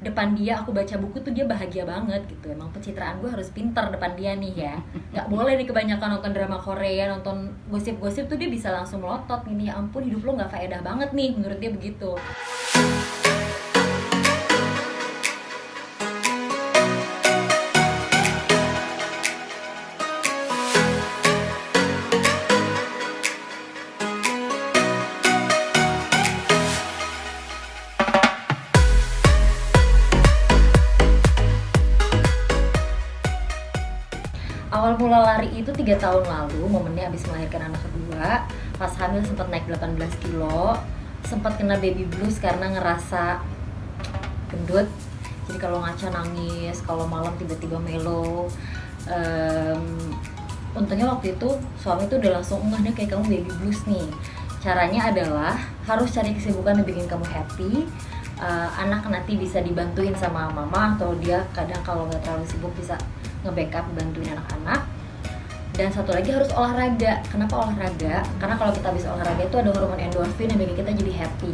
depan dia aku baca buku tuh dia bahagia banget gitu. Emang pencitraan gue harus pinter depan dia nih ya. Nggak boleh nih kebanyakan nonton drama Korea, nonton gosip-gosip tuh dia bisa langsung melotot gini, ya ampun hidup lo nggak faedah banget nih, menurut dia begitu. Awal mula lari itu 3 tahun lalu, momennya abis melahirkan anak kedua. Pas hamil sempat naik 18 kilo, sempat kena baby blues karena ngerasa gendut. Jadi kalau ngaca nangis, kalau malam tiba-tiba melo. Untungnya waktu itu suami tuh udah langsung deh kayak kamu baby blues nih. Caranya adalah harus cari kesibukan yang bikin kamu happy. Anak nanti bisa dibantuin sama mama, atau dia kadang kalau nggak terlalu sibuk bisa nge-backup bantuin anak-anak. Dan satu lagi harus olahraga. Kenapa olahraga? Karena kalau kita habis olahraga itu ada hormon endorfin yang bikin kita jadi happy.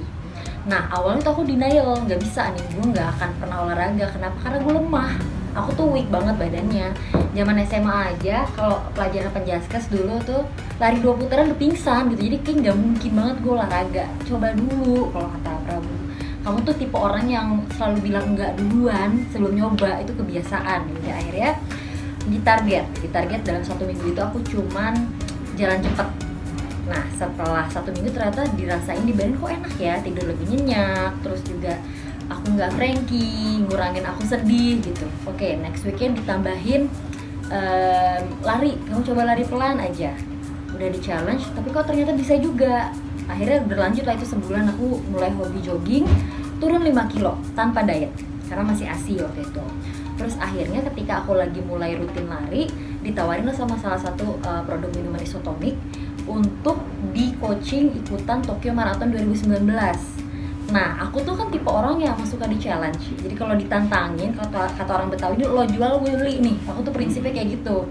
Nah awalnya tuh aku denial, nggak bisa nih, gue nggak akan pernah olahraga. Kenapa? Karena gue lemah. Aku tuh weak banget badannya. Zaman SMA aja kalau pelajaran penjaskes dulu tuh lari 2 putaran udah pingsan gitu. Jadi kayak nggak mungkin banget gue olahraga. Coba dulu kalau kata Prabu. Kamu tuh tipe orang yang selalu bilang enggak duluan sebelum nyoba, itu kebiasaan. Jadi akhirnya ditarget dalam 1 minggu itu aku cuman jalan cepet. Nah setelah 1 minggu ternyata dirasain di badan kok enak ya, tidur lebih nyenyak, terus juga aku nggak cranky, ngurangin aku sedih gitu. Oke, next weekend ditambahin lari, kamu coba lari pelan aja. Udah di challenge, tapi kok ternyata bisa juga. Akhirnya berlanjut lah itu sebulan, aku mulai hobi jogging, turun 5 kilo tanpa diet karena masih ASI waktu itu. Terus akhirnya ketika aku lagi mulai rutin lari, ditawarin lah sama salah satu produk minuman isotonik untuk di coaching ikutan Tokyo Marathon 2019. Nah aku tuh kan tipe orang yang suka di challenge, jadi kalau ditantangin, kata orang Betawi ini lo jual gue beli nih, aku tuh prinsipnya kayak gitu.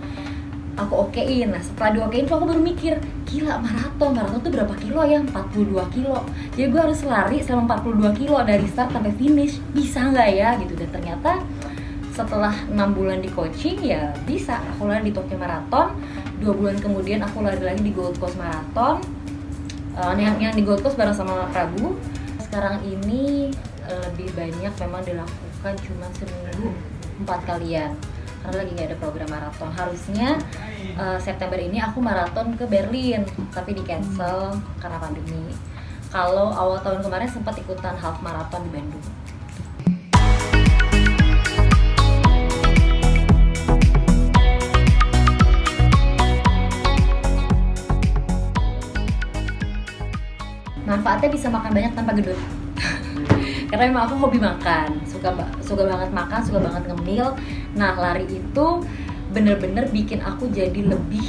Aku okein. Nah setelah diokein tuh aku baru mikir, gila maraton tuh berapa kilo ya? 42 kilo. Jadi gue harus lari selama 42 kilo dari start sampai finish, bisa nggak ya gitu. Dan ternyata setelah 6 bulan di coaching ya bisa. Aku lari di Tokyo Marathon, 2 bulan kemudian aku lari lagi di Gold Coast Marathon, yang di Gold Coast bareng sama Prabu. Sekarang ini lebih banyak memang dilakukan cuma seminggu 4 kalian karena lagi nggak ada program maraton. Harusnya September ini aku maraton ke Berlin, tapi di cancel karena pandemi. Kalau awal tahun kemarin sempat ikutan half maraton di Bandung. Manfaatnya bisa makan banyak tanpa gendut. Karena memang aku hobi makan, suka banget makan, suka banget ngemil. Nah lari itu bener-bener bikin aku jadi lebih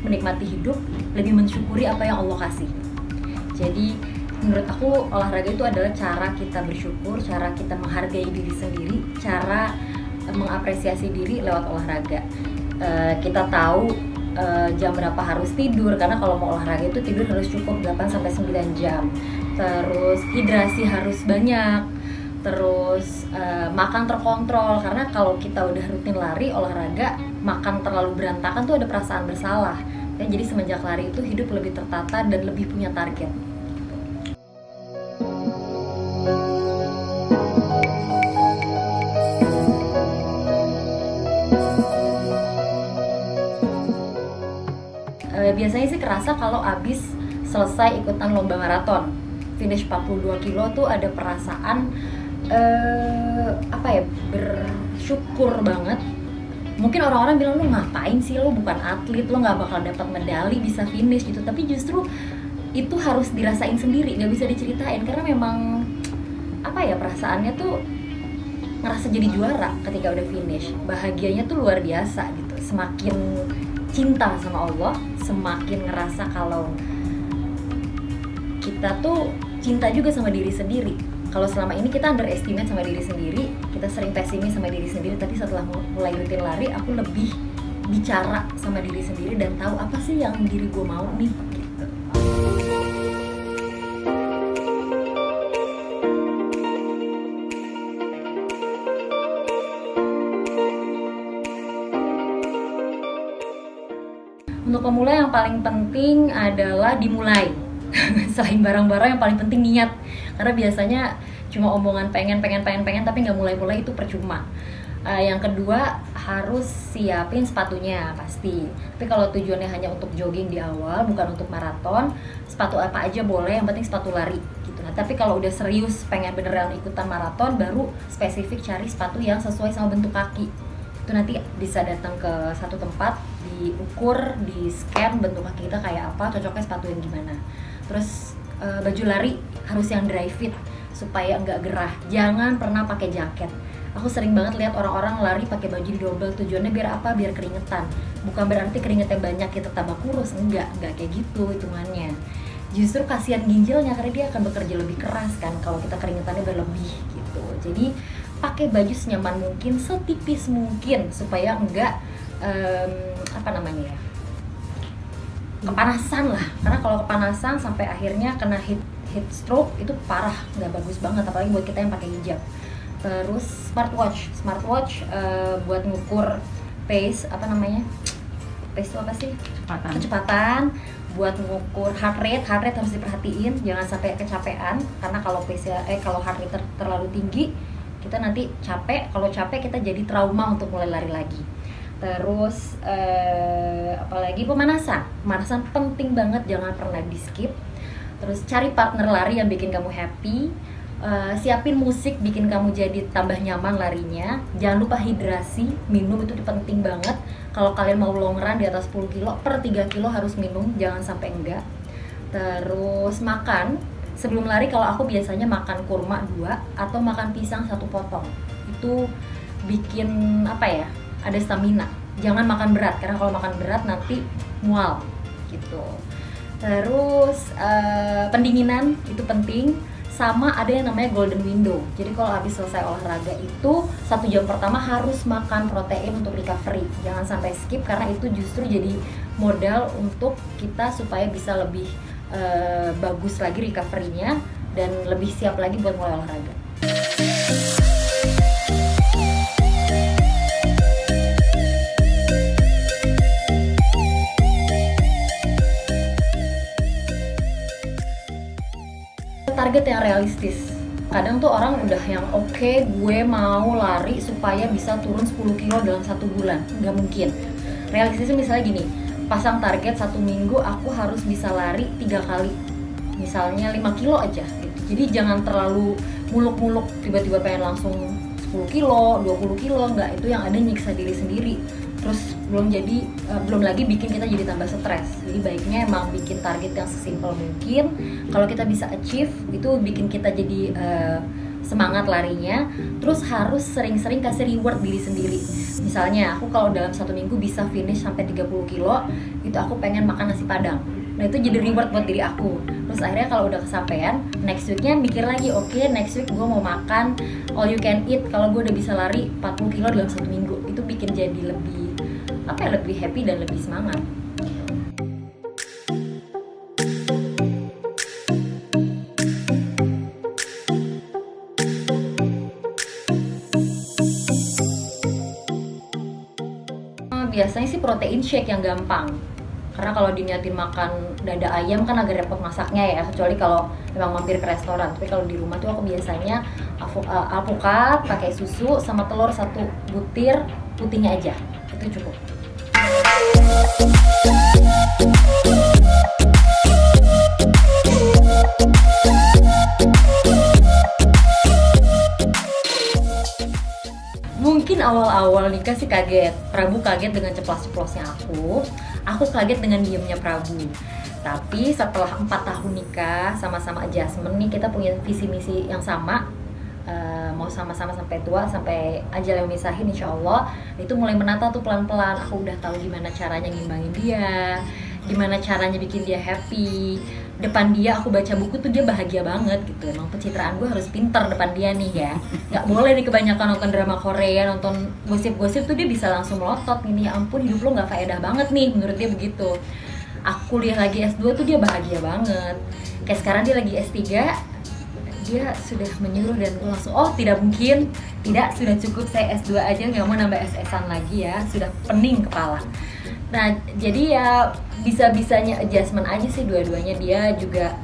menikmati hidup, lebih mensyukuri apa yang Allah kasih. Jadi menurut aku olahraga itu adalah cara kita bersyukur, cara kita menghargai diri sendiri, cara mengapresiasi diri lewat olahraga. Kita tahu jam berapa harus tidur, karena kalau mau olahraga itu tidur harus cukup 8-9 jam. Terus hidrasi harus banyak, terus makan terkontrol, karena kalau kita udah rutin lari olahraga makan terlalu berantakan tuh ada perasaan bersalah. Dan jadi semenjak lari itu hidup lebih tertata dan lebih punya target. Biasanya sih kerasa kalau abis selesai ikutan lomba maraton, finish 42 kilo tuh ada perasaan bersyukur banget. Mungkin orang-orang bilang lu ngapain sih, lu bukan atlet, lu nggak bakal dapat medali bisa finish gitu. Tapi justru itu harus dirasain sendiri, nggak bisa diceritain, karena memang perasaannya tuh ngerasa jadi juara ketika udah finish. Bahagianya tuh luar biasa gitu. Semakin cinta sama Allah, semakin ngerasa kalau kita tuh cinta juga sama diri sendiri. Kalau selama ini kita underestimate sama diri sendiri, kita sering pesimis sama diri sendiri, tapi setelah mulai rutin lari, aku lebih bicara sama diri sendiri dan tahu apa sih yang diri gue mau nih gitu. Untuk pemula yang paling penting adalah dimulai. Selain barang-barang yang paling penting niat. Karena biasanya cuma omongan pengen tapi nggak mulai-mulai itu percuma. Yang kedua harus siapin sepatunya pasti. Tapi kalau tujuannya hanya untuk jogging di awal, bukan untuk maraton, sepatu apa aja boleh, yang penting sepatu lari gitu. Nah, tapi kalau udah serius pengen beneran ikutan maraton, baru spesifik cari sepatu yang sesuai sama bentuk kaki. Itu nanti bisa datang ke satu tempat, diukur, di scan bentuk kaki kita kayak apa, cocoknya sepatu yang gimana. Terus baju lari harus yang dry fit supaya nggak gerah. Jangan pernah pakai jaket. Aku sering banget lihat orang-orang lari pakai baju double, tujuannya biar apa? Biar keringetan. Bukan berarti keringetnya banyak kita tambah kurus, enggak kayak gitu hitungannya. Justru kasihan ginjalnya karena dia akan bekerja lebih keras kan kalau kita keringetannya berlebih gitu. Jadi pakai baju senyaman mungkin, setipis mungkin supaya enggak kepanasan lah. Karena kalau kepanasan sampai akhirnya kena heat stroke itu parah, nggak bagus banget apalagi buat kita yang pakai hijab. Terus smartwatch buat ngukur pace, pace itu apa sih? Kecepatan. Buat ngukur heart rate harus diperhatiin, jangan sampai kecapean karena kalau kalau heart rate terlalu tinggi kita nanti capek. Kalau capek kita jadi trauma untuk mulai lari lagi. Terus apalagi pemanasan penting banget, jangan pernah di skip. Terus cari partner lari yang bikin kamu happy. Siapin musik bikin kamu jadi tambah nyaman larinya. Jangan lupa hidrasi, minum itu penting banget. Kalau kalian mau long run di atas 10 kilo, per 3 kilo harus minum, jangan sampai enggak. Terus makan, sebelum lari kalau aku biasanya makan kurma 2 atau makan pisang 1 potong. Itu bikin ada stamina. Jangan makan berat, karena kalau makan berat nanti mual gitu. Terus pendinginan itu penting. Sama ada yang namanya golden window. Jadi kalau habis selesai olahraga itu 1 jam pertama harus makan protein untuk recovery. Jangan sampai skip karena itu justru jadi modal untuk kita supaya bisa lebih bagus lagi recovery-nya dan lebih siap lagi buat mulai olahraga. Target yang realistis. Kadang tuh orang udah yang oke, gue mau lari supaya bisa turun 10 kilo dalam 1 bulan. Nggak mungkin. Realistisnya misalnya gini, pasang target 1 minggu aku harus bisa lari 3 kali. Misalnya 5 kilo aja gitu. Jadi jangan terlalu muluk-muluk tiba-tiba pengen langsung 10 kilo, 20 kilo, nggak. Itu yang ada nyiksa diri sendiri. Terus belum lagi bikin kita jadi tambah stres. Jadi baiknya emang bikin target yang sesimpel mungkin. Kalau kita bisa achieve, itu bikin kita jadi semangat larinya. Terus harus sering-sering kasih reward diri sendiri. Misalnya aku kalau dalam 1 minggu bisa finish sampai 30 kilo, itu aku pengen makan nasi padang. Nah itu jadi reward buat diri aku. Terus akhirnya kalau udah kesampaian, next weeknya mikir lagi, oke, next week gue mau makan all you can eat kalau gue udah bisa lari 40 kilo dalam 1 minggu. Itu bikin jadi lebih happy dan lebih semangat. Biasanya sih protein shake yang gampang. Karena kalau diniatin makan dada ayam kan agak repot masaknya ya, kecuali kalau memang mampir ke restoran. Tapi kalau di rumah tuh aku biasanya alpukat pakai susu sama telur 1 butir, putihnya aja. Itu cukup. Mungkin awal-awal nikah sih kaget. Prabu kaget dengan ceplas-ceplosnya aku kaget dengan diemnya Prabu. Tapi setelah 4 tahun nikah, sama-sama adjustment nih, kita punya visi misi yang sama. Mau sama-sama sampai tua, sampai ajal yang misahin insya Allah. Itu mulai menata tuh pelan-pelan. Aku udah tahu gimana caranya ngimbangin dia, gimana caranya bikin dia happy. Depan dia aku baca buku tuh dia bahagia banget gitu. Emang pencitraan gue harus pinter depan dia nih ya. Gak boleh nih kebanyakan nonton drama Korea, nonton gosip-gosip tuh dia bisa langsung melotot gini. Ya ampun, hidup lo gak faedah banget nih, menurut dia begitu. Aku kuliah lagi S2 tuh dia bahagia banget. Kayak sekarang dia lagi S3, dia sudah menyuruh dan gue langsung, oh tidak mungkin, tidak, sudah cukup saya S2 aja, gak mau nambah SS-an lagi ya, sudah pening kepala. Nah, jadi ya bisa-bisanya adjustment aja sih dua-duanya. Dia juga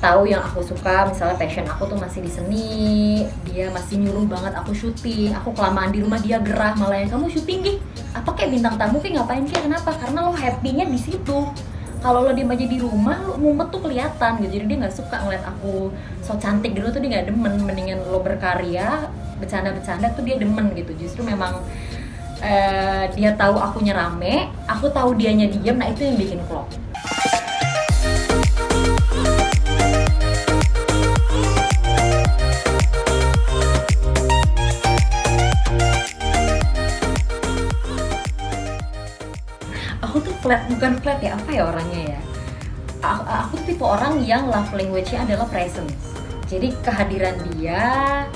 tahu yang aku suka, misalnya passion aku tuh masih di seni, dia masih nyuruh banget aku syuting. Aku kelamaan di rumah dia gerah, malah yang kamu syuting gih, apa kayak bintang tamu kayak ngapain kayak, kenapa? Karena lo happy-nya di situ. Kalau lo diem aja di rumah, lo mumet tuh kelihatan gitu. Jadi dia nggak suka ngeliat aku so cantik dulu tuh, dia nggak demen. Mendingan lo berkarya, bercanda-bercanda tuh dia demen gitu. Justru memang dia tahu akunya rame, aku tahu dianya diem, nah itu yang bikin klop. Aku tuh bukan flat ya, apa ya orangnya ya, aku tipe orang yang love language-nya adalah presence. Jadi kehadiran dia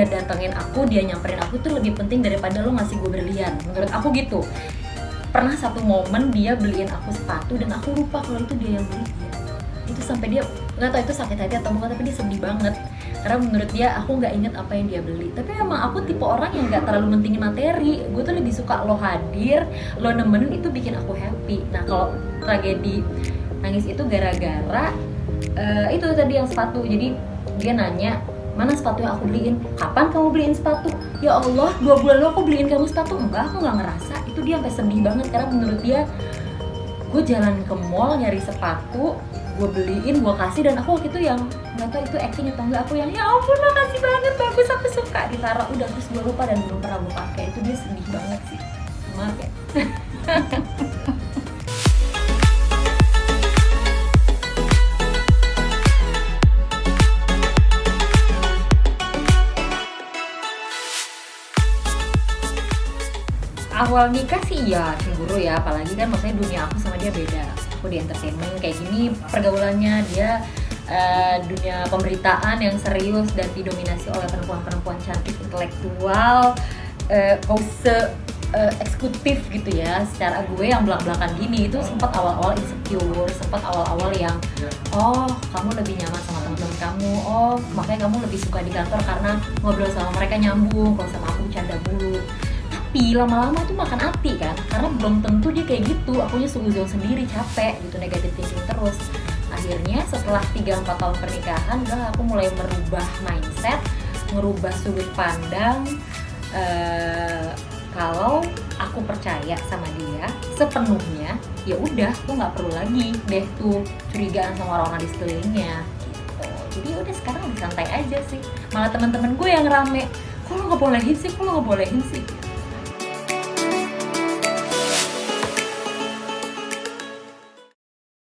datengin aku, dia nyamperin aku tuh lebih penting daripada lo ngasih gue berlian, menurut aku gitu. Pernah satu momen dia beliin aku sepatu dan aku lupa kalau itu dia yang beli. Itu sampai dia, nggak tahu itu sakit hati atau bukan, tapi dia sedih banget karena menurut dia aku nggak inget apa yang dia beli. Tapi emang aku tipe orang yang nggak terlalu mentingin materi. Gue tuh lebih suka lo hadir, lo nemenin, itu bikin aku happy. Nah kalau tragedi nangis itu gara-gara itu tadi yang sepatu. Jadi dia nanya, mana sepatu yang aku beliin, kapan kamu beliin sepatu? Ya Allah, 2 bulan lalu aku beliin kamu sepatu. Enggak, aku nggak ngerasa. Itu dia sampai sedih banget karena menurut dia gue jalan ke mall nyari sepatu, gue beliin, gue kasih, dan aku waktu itu yang nggak tahu itu acting atau enggak, aku yang ya ampun makasih banget, bagus, aku suka, ditaruh, udah, terus gue lupa dan belum pernah gue pakai. Itu dia sedih banget sih, maaf ya. Awal nikah sih ya cemburu ya, apalagi kan maksudnya dunia aku sama dia beda. Aku di entertainment kayak gini pergaulannya, dia dunia pemberitaan yang serius dan didominasi oleh perempuan-perempuan cantik, intelektual, pose eksekutif gitu ya. Secara gue yang belak-belakan gini itu sempat awal-awal insecure, sempat awal-awal yang oh kamu lebih nyaman sama teman-teman kamu, oh makanya kamu lebih suka di kantor karena ngobrol sama mereka nyambung, kalau sama aku bercanda mulu. Tapi lama-lama tuh makan hati kan, karena belum tentu dia kayak gitu, akunya suzon sendiri, capek gitu, negatif thinking terus. Akhirnya setelah 3-4 tahun pernikahan, udah aku mulai merubah mindset, merubah sudut pandang. Kalau aku percaya sama dia sepenuhnya, ya udah, aku nggak perlu lagi deh tuh curigaan sama orang-orang di sekelilingnya gitu. Jadi udah sekarang lebih santai aja sih. Malah teman-teman gue yang rame, kok lo nggak bolehin sih,